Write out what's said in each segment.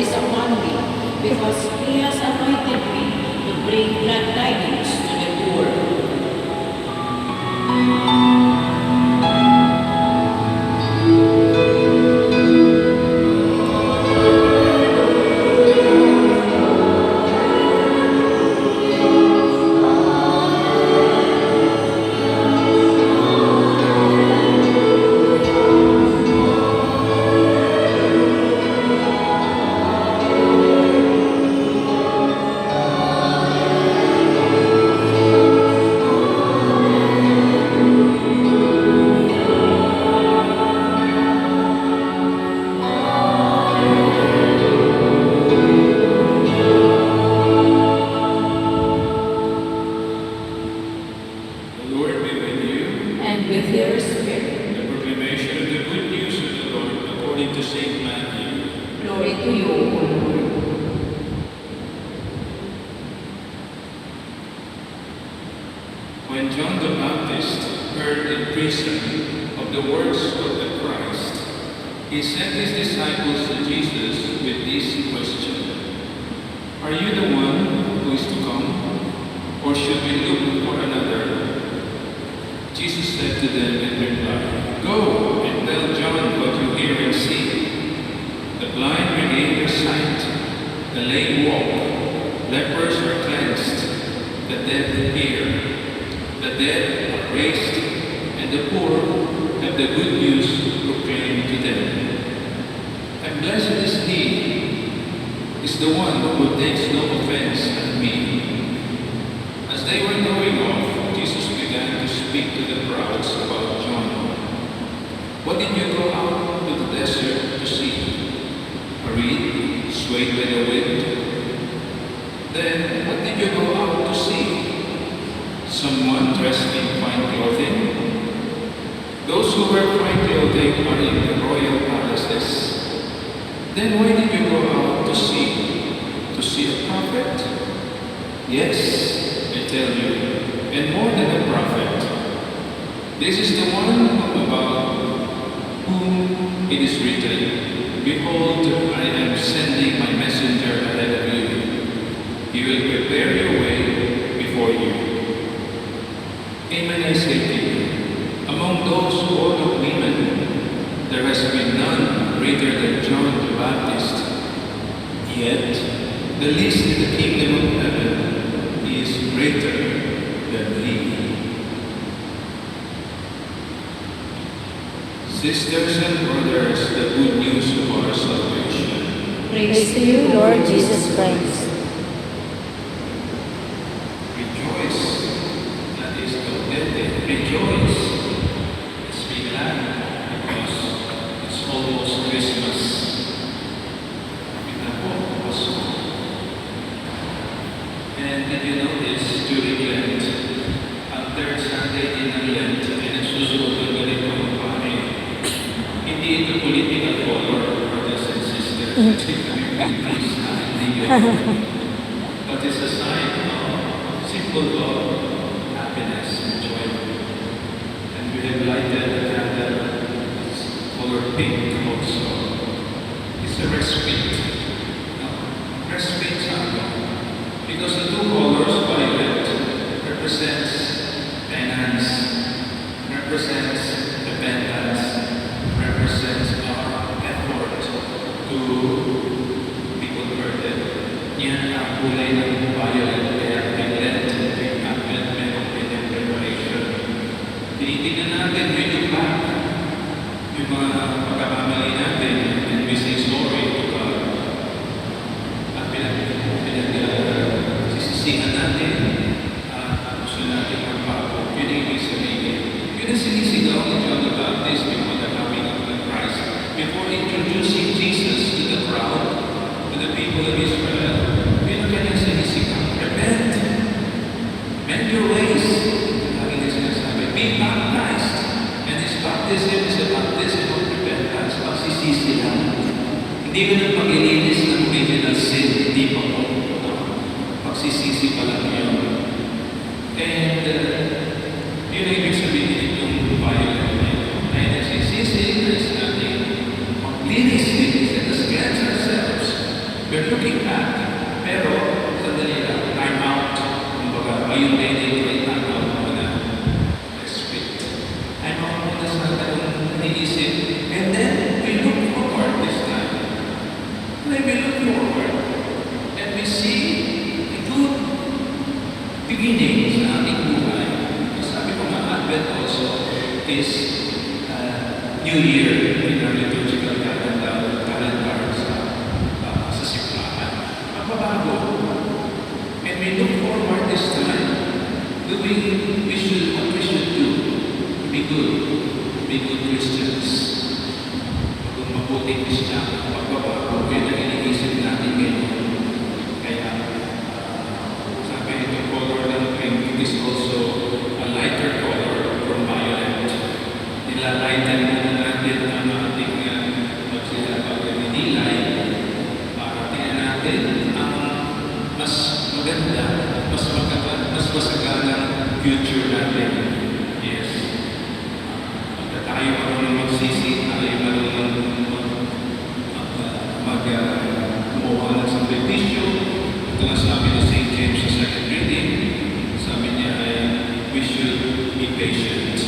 is upon me, because he has anointed me to bring glad tidings to the poor. When John the Baptist heard in prison of the works of the Christ, he sent his disciples to Jesus with this question: "Are you the one who is to come, or should we look for another?" Jesus said to them in reply, "Go and tell John what you hear and see. The blind regain their sight, the lame walk, lepers are cleansed, the deaf hear, the dead are raised, and the poor have the good news proclaimed to them. And blessed is the one who takes no offense at me." As they were going off, Jesus began to speak to the crowds about John. "What did you go out to the desert to see? A reed swayed by the wind? Then what did you go out to see? Someone dressed in fine clothing? Those who wear fine clothing are in the royal palaces. Then why did you go out to see? To see a prophet? Yes, I tell you, and more than a prophet. This is the one about whom it is written, 'Behold, I am sending my messenger ahead of you. He will prepare your way before you.' Amen, I say to you, among those born of women, there has been none greater than John the Baptist. Yet, the least in the kingdom of heaven is greater than he." Sisters and brothers, the good news of our salvation. Praise to you, Lord Jesus Christ. Rejoice, that is gaudete, rejoice. Let's be glad because it's almost Christmas. And did you notice during Lent, ang third Sunday din ng Lent ay nagsusunod ng ganito ang pari. Hindi ito political color, brothers and sisters. But it's a sign of simple love, happiness, and joy. And we have lighted the candle, it's color pink also. It's a respite. Respite sa ano? Because the two colors, violet, represents penance, represents repentance, represents our effort to be converted. Yan ang kulay ng violet, kaya violet, may Advent, merong preparation. Tinitingnan natin, renew back yung mga pagkakamali natin, and we say sorry to God. At sisisihan natin, gusto natin magbago. Yun ang ibig sabihin. Yun ang sinisigaw ni John the Baptist before the coming of the Christ. Before introducing Jesus to the crowd, to the people of Israel, yun ang kanyang sinisigaw. Repent. Mend your ways. Lagi na sinasabi, be baptized. And this baptism is a baptism of repentance. Pagsisisi lang. Hindi mo nang pag-ilinis ng original sin, hindi pa po. Pagsisisi pa lang yun. And yun ang ibig sabihin itong violet na ito. Ay nagsisisi, there's nothing. Maglinis, let us cleanse ourselves. we're looking at, pero sandali lang, time out. Kumbaga, ngayon din ay time out muna. Respect. Time out muna sa ating iniisip. And then, we look forward this time. Then we look forward. And we see a good beginning sa ating buhay. Sabi ko nga, Advent also is New Year in our liturgical calendar sa simbahan. Magbabago. And we look forward this time doing what we should do. Be good Christians. Kung mabuting Kristiyano, magbabago. Yun ang iniisip natin ngayon. Kaya, sabi ito, color ng pink is also a lighter color from violet. Nilalighten na natin ang ating nilay para tingnan natin ang mas maganda, mas masaganang future natin. Yes. Pagka tayo marunong magsisi, tayo marunong gumawa ng sakripisyo. Ito nga sabi ni St. James sa second reading, sabi niya ay we should be patient.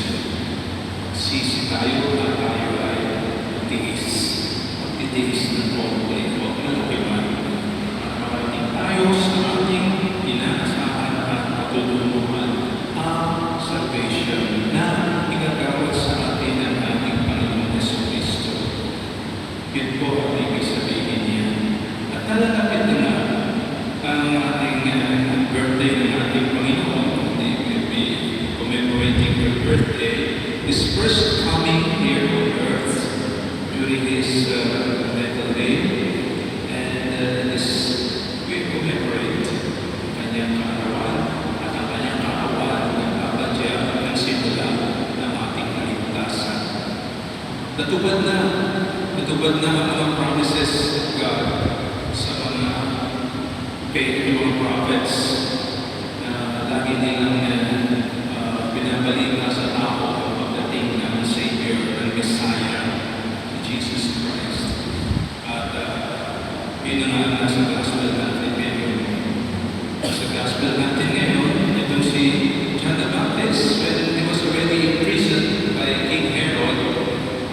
Sisi tayo at tayo ay tiis. Magtitiis ng konti. Huwag malaki man. Para makarating tayo sa ating inaasahan at matutulungan ang salvation na igagawad sa atin ng ating Panginoon Jesucristo. Yun po ang ibig sabihin niya. At nalalapit na nga ang ating birthday ng ating Panginoon. They will be commemorating her birthday. His first coming here on earth during his little day, and we commemorate ang kanyang kaarawan at ang kanyang kaarawan na babadya ng simula ng ating kaligtasan. Natupad na ang mga promises of God sa mga prophets na lagi nilang binabalita sa tao ng Savior, ng Messiah, Jesus Christ. At yun ang nasa gospel natin ngayon. Sa gospel natin ngayon, itong si John the Baptist, when he was already imprisoned by King Herod,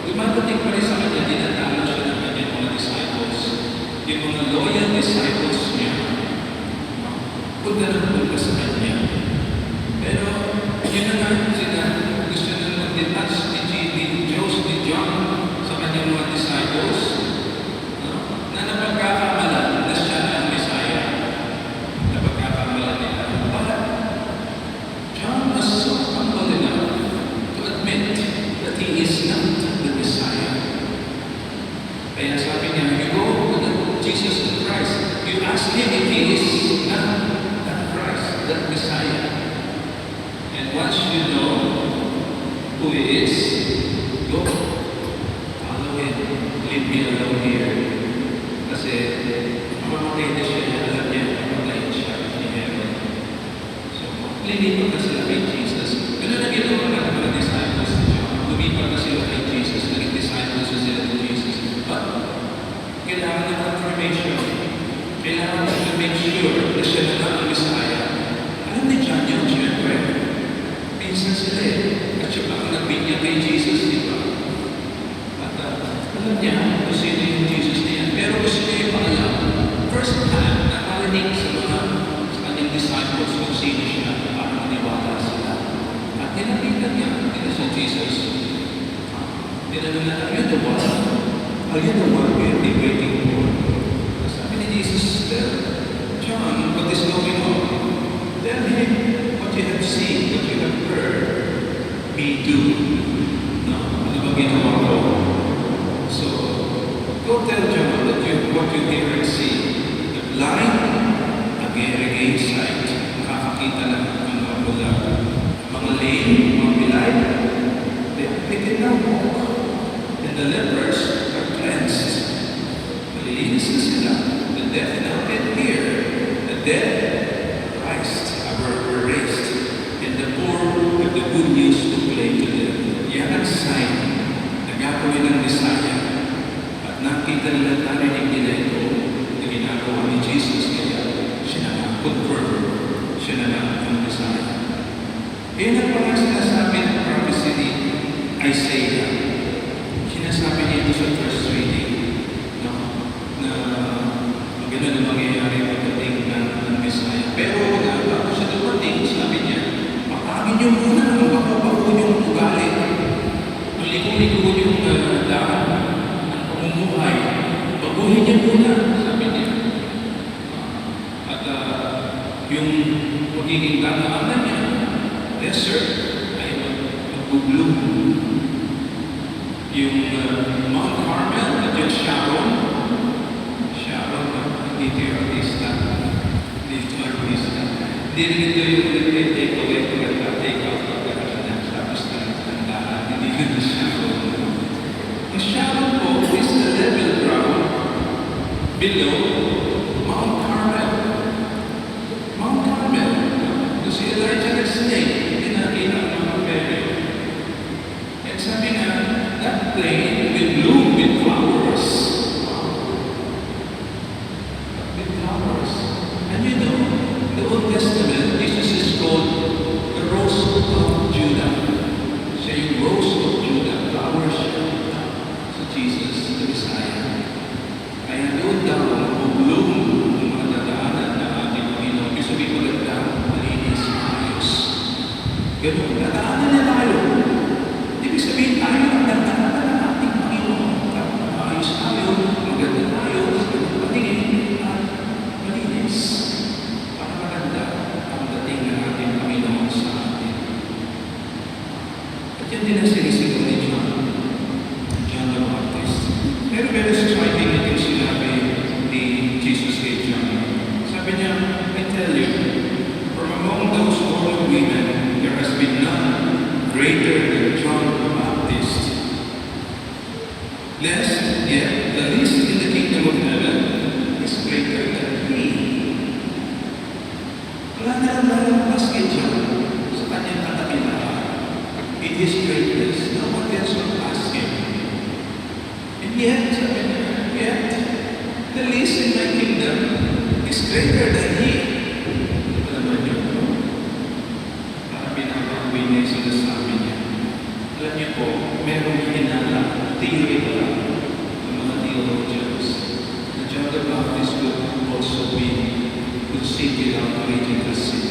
dumadating pa rin sa kanya, dinatalo siya ng kanyang mga disciples. Yung mga loyal disciples niya, punta sa kanya. Pero, yun na nga sila, gusto na mag-detach ni John sa kanyang mga disciples, na napagkakamalan na siya ang Messiah. Napagkakamalan nila. But John was so humble enough to admit that he is not the Messiah. Kaya sabi niya, you go to Jesus the Christ, you ask him if he is not that Christ, that Messiah. And once you know who he is, go. Follow him. Leave me alone here. Kasi mamamatay na siya. Alam niya, mamamatay siya ni Herod. So, lilipat na sila kay Jesus. Ganun na ginawa ng mga disciples ni John. Lumipat na sila kay Jesus. Naging disciples na sila ni Jesus. But, kailangan ng confirmation. Kailangan to make sure na siya na ang Messiah. Alam ni John yun, siyempre. Minsan sila at siya bang nagbinyag kay Jesus, di ba? At alam niya kung sino yung Jesus niya. Pero gusto niya yung paalam. First time, nakarinig sa kanyang disciples kung sino siya para maniwala sila. At tinapitan niya si Jesus. Tinanong na, are you the one? Are you the one we've been waiting for? Sabi ni Jesus, John, what is going on? Tell him what you have seen, what you have heard, me do. No? Ano ba ginawa ko? So, go tell John that what you hear and see. The blind, again sight. Nakakakita na ng mga bulag. Mga lame, mga bilay, they can now walk. And the lepers are cleansed. Malilinis na sila. The deaf now can hear. The dead were raised, and the poor have the good news to proclaim to them. Yan ang sign na gagawin ng Messiah. At nakita nila, narinig nila ito na ginagawa Isaiah. Sinasabi niya ito sa first reading, no? Na gano'n ang mangyayari pagdating ng Messiah. Pero bago siya dumating, sabi niya, patagin niyo muna ang bako-bako niyong ugali. Ang liko-liko niyong daan, ang pamumuhay. Baguhin niyo muna, sabi niya. At yung magiging tataanan niya, lesser, ay mag-bloom. Yung Mount Carmel at yung Sharon, hindi ito yung artista. Hindi rin ito yung take away at take out tapos na tandaan. Hindi rin yung Sharon. Ang Sharon po is the level ground below Mount Carmel. Mount Carmel. Doon si Elijah nag-snake, pinakita ang mga pere. And sabi nga, that plain will bloom with flowers. With flowers. And you know, in the Old Testament, Jesus is called the Rose of Judah. Siya yung Rose of Judah. Flowers siya. So Jesus, the Messiah. Kaya doon daw, mag-bloom ang mga dadaanan na ating Panginoon. Ibig sabihin maganda, malinis, ayos. Ganun, dadaanan niya tayo. Ibig sabihin tayo ang dadaanan ng ating Panginoon. Ayos tayo, maganda tayo, patingin at malinis. Para maganda ang dating ng ating Panginoon sa atin. At yan din ang sinisigaw ni John the Baptist. Pero very striking ito yung sinabi ni Jesus kay John. Sabi niya, I tell you, from among those born of women, there has been none greater than John the Baptist. Lest yet the least in the kingdom of heaven is greater than he. Wala na lang malakas kay John sa kanyang katakilaan. In his greatness, no one else will ask him. And yet, the least in my kingdom is greater than he. Ito naman yun. Para pinapakawin niya yung sinasabi niya. Alam niyo po, merong hinala, theory pa lang, ng mga theologians, na John the Baptist could also be conceived without original sin.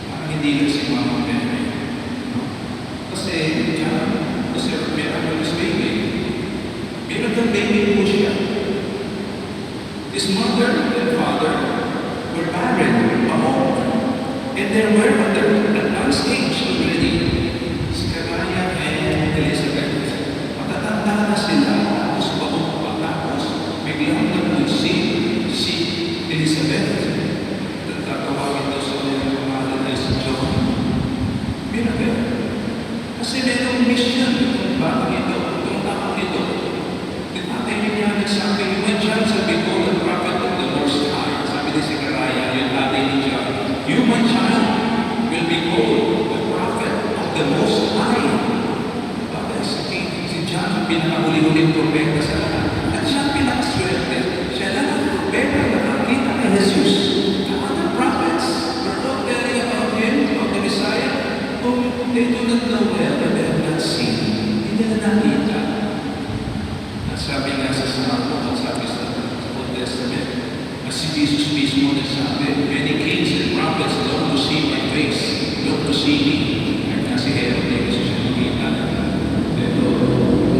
Parang hindi lang si Mama Mary. No? Kasi meron ng baby. Meron ng baby po siya. His mother and father were barren, alone, and they were under advanced age already. Zechariah and Elizabeth, matatanda na sila, tapos bago pa, tapos biglang nag-conceive si Elizabeth. Tatawagin daw sa kanyang pangalan ay si John. Miracle. Kasi merong mission itong batang ito, itong takang ito. Tatay niya nagsabi, when John shall be called the prophet of the Most High, sabi ni Zechariah, yung tatay ni John, you, my child, will be called the prophet of the Most High. Bakit? Si John ang pinakahuli-huling propeta sa lahat. At siya ang pinakaswerte. Siya lang ang propeta na nakakita kay Jesus. The other prophets were not telling about him, about the Messiah, whom they do not know well and they have not seen. Hindi na nakita. Sabi nga sa Salmo, sabi sa Old Testament, at si Jesus mismo nagsabi, many kings and prophets long to see my face, long to see me. Kaya nga si Herod, hindi gusto siya makita. Pero,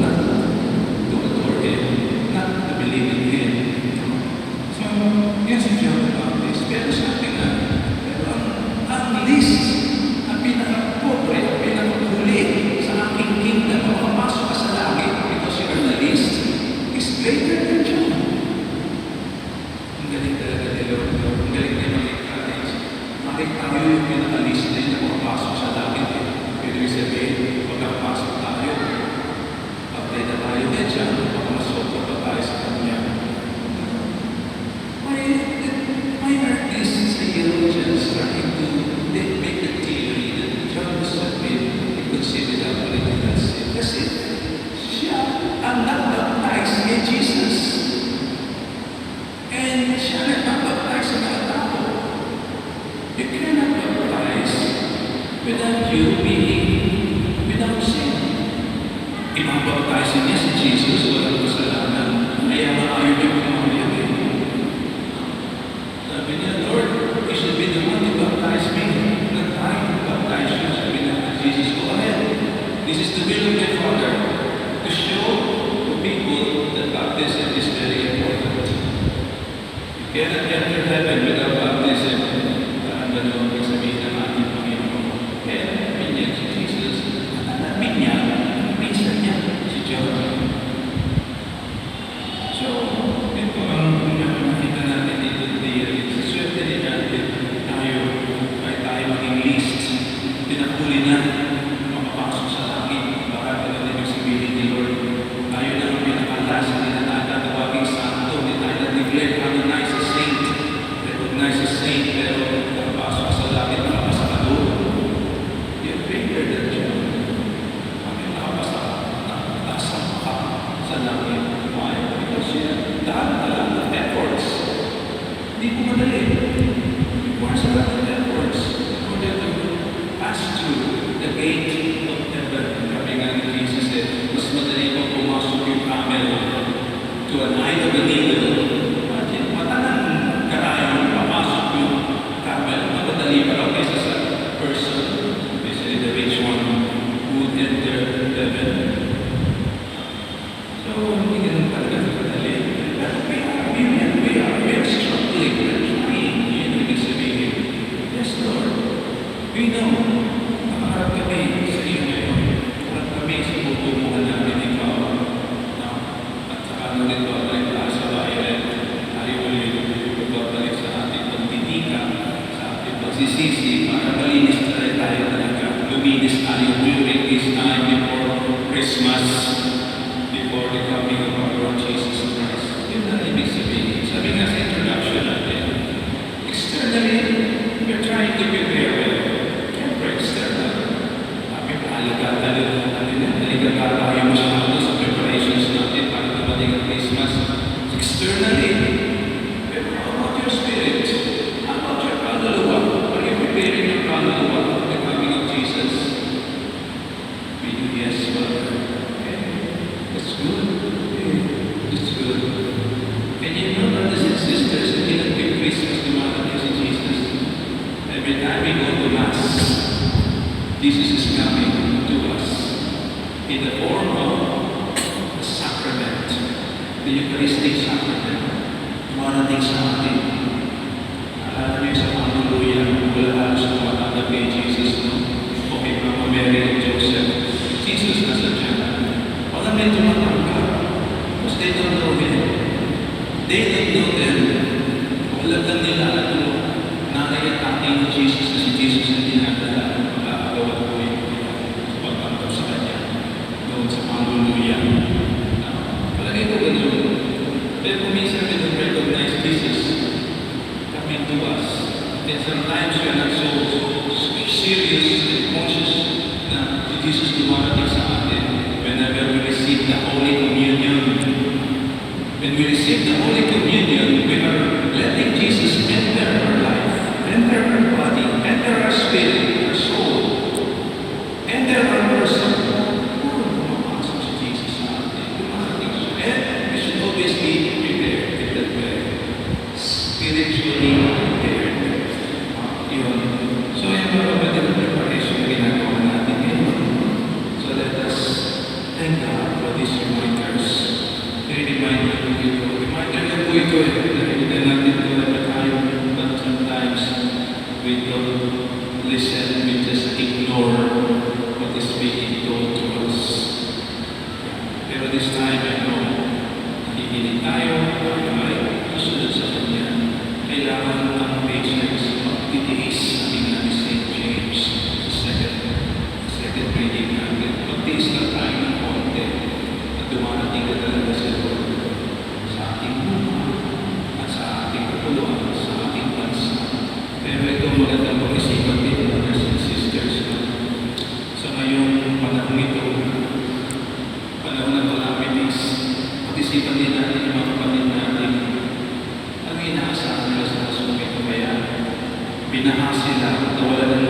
not to adore him, not to believe in him. So, yan si John the Baptist. Pero sabi nga, pero ang least, ang pinaka-pobre, ang pinaka-huli sa aking kingdom, makapasok ka sa langit, because you are the least, is greater than John. Ang galing talaga ni Lord. Ang galing niya mag-encourage. Bakit tayo yung pinaka-least na yung makapasok sa langit? Pero yung sabihin, magkapasok tayo. Apply na tayo din siya. Makamasok pa tayo sa kanya. Why are these theologians trying to make a theory that John was not made considered without original sin? Kasi siya ang nagbaptize kay Jesus. And siya nagbaptize sa mga tao. You cannot baptize without you being without sin. baptize niya si Jesus, walang kasalanan. Kaya nga ayaw niya pumayag eh. Sabi niya, Lord, you should be the one to baptize me. Not I to baptize you. Sabi niya, Jesus, go ahead. This is the will of my Father, to show the people that baptism is very important. You cannot enter heaven without baptism. Parang gano'n ang sabihin ng ating Panginoon. Kaya namin niya si Jesus, namin niya, minsan niya si John. So, ito ang nakikita natin dito today. Sa swerte din natin, tayo maging least. Pinakuli na makapasok sa langit. Baka ito din yung sabihin ni Lord. Tayo na ang pinakalas, hindi na natatawaging santo, hindi tayo na-declare, canonize a saint, recognize a saint, pero nakapasok sa langit, nakapasa ka doon. You're bigger than John. Kami nakapasa ka sa langit. Why? Because you have a lot of efforts. Hindi ko madali. Requires a lot of efforts in order to pass through the gate of heaven. Kami nga ni Jesus mas madali pang pumasok yung camel to an eye of the needle. Imagine, matanang karayang papasok yung camel. Madali pa lang kaysa sa person, especially the rich one who would enter heaven. So, hindi ganun talaga sa madali. Pero we are struggling. We are trying. Yun ang ibig sabihin. Yes, Lord. We know. Nakaharap kami sa iyo ngayon. Nakaharap kami sa pupungan namin ikaw. At saka nito ay sa bayan. Tayo ulit magbabalik sa ating pagtitika, sa ating pagsisisi, para malinis tayo talaga. Luminis tayo during this time before Christmas, before the coming of our Lord Jesus Christ. Yun ang ibig sabihin. Sabi nga sa introduction natin, externally, we're trying to prepare well. Siyempre, external. Kami paalaga tayo masyado sa preparations natin para dumating ang Christmas. Externally, pero how about your spirit? How about your kaluluwa? Are you preparing your kaluluwa for the coming of Jesus? We do, yes, Father. Okay. That's good. Okay. That's good. And you know, brothers and sisters, hindi lang yung Christmas dumarating si Jesus. Every time we go to Mass, Jesus is coming to us in the form of a sacrament, the Eucharistic sacrament. Dumarating sa atin. Alala niyo sa Hallelujah, wala halos tumatanggap kay Jesus, no? O kay Mama Mary and Joseph. Jesus nasa dyan. Walang may tumatanggap. Because they don't know Him. They don't know them. Alam lang nila ano, nanay at tatay ni Jesus na si Jesus na dinadala ng pag-aagawa ko yung pagpanggap sa Kanya. Doon sa Hallelujah. Palagay ko ganun. Pero kung minsan we don't recognize Jesus coming to us. And sometimes we are not so serious and conscious na si Jesus dumarating sa atin whenever we receive the Holy Communion. When we receive the Holy Communion, we are letting Jesus enter our life, enter our body, enter our spirit, our soul, enter our person. Pumasok si Jesus sa atin. Dumarating siya. And we should always be prepared in that way. Spiritually prepared. Yun. So yung mga kapatid na preparation na ginagawa natin ngayon. So let us thank God for these reminders. Reminder lang po ito Narinig natin ito na tayo, but sometimes we don't listen, we just ignore what is being told to us. Pero this time, I know, nakikinig tayo ay susunod sa Kanya. Kailangan ang patience, magtitiis, sabi nga ni St. James sa second reading natin. Magtiis lang tayo ng konti at dumarating ka talaga sa Lord sa ating buhay at sa ating kapuluan, sa ating bansa. Pero ito magandang pag-isipan din, brothers and sisters, sa ngayong panahon ito, panahon ng calamities, pag-isipan din natin yung mga kapatid natin. Ang inaasahan nila sa kasong ito kaya binaha sila, nawalan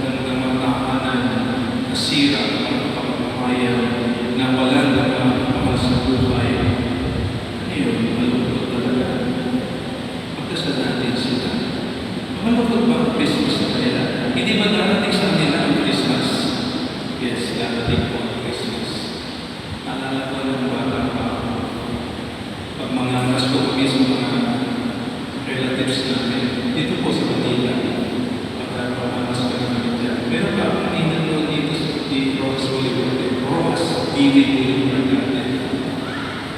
ng mga tahanan, nasira ang pagpapamayan, nawalan ng mga mahal sa buhay, ngayon, malungkot talaga. Pagkasal natin sila. Malungkot ba ang Christmas sa kanila? Hindi ba darating sa kanila ang Christmas? Yes, darating po ang Christmas. Naalala ko ng bata pa ako. Pag mga Pasko kami sa mga relatives namin, dito po sa Manila, pagkakamas ka namin dyan. Meron ba ang inano dito sa Rojas Boulevard? Rojas, Dini Boulevard natin.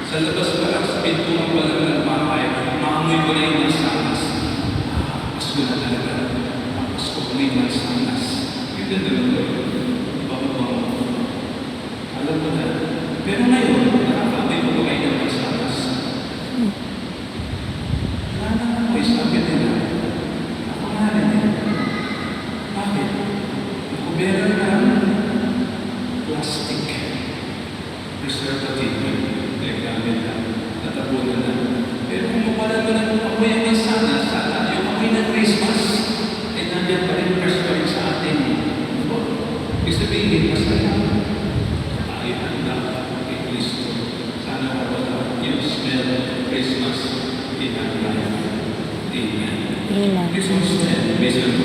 Sa labas pa lang, sa pintuan pa lang ng bahay, maamoy ko na yung mansanas. Pasko na talaga. Pasko ko na yung mansanas. Yung ganda lang doon. Bango-bango. Alam ko na. Pero ngayon, nakakabay ko kayo ng mansanas. Wala na ako, sabi nila. Ako nga rin eh. Bakit? Nakubera na plastic preservative. Nagkamit na. Natapunan na. Pero kung mawala mo na kung amoy ang mansanas, sana yung amoy ng Christmas, ay nandiyan pa rin fresh pa rin sa atin. Ibig sabihin, masaya. Tayo handa kay Kristo. Sana mawala yung smell of Christmas in our life. Amen. Amen. Christmas smell, based on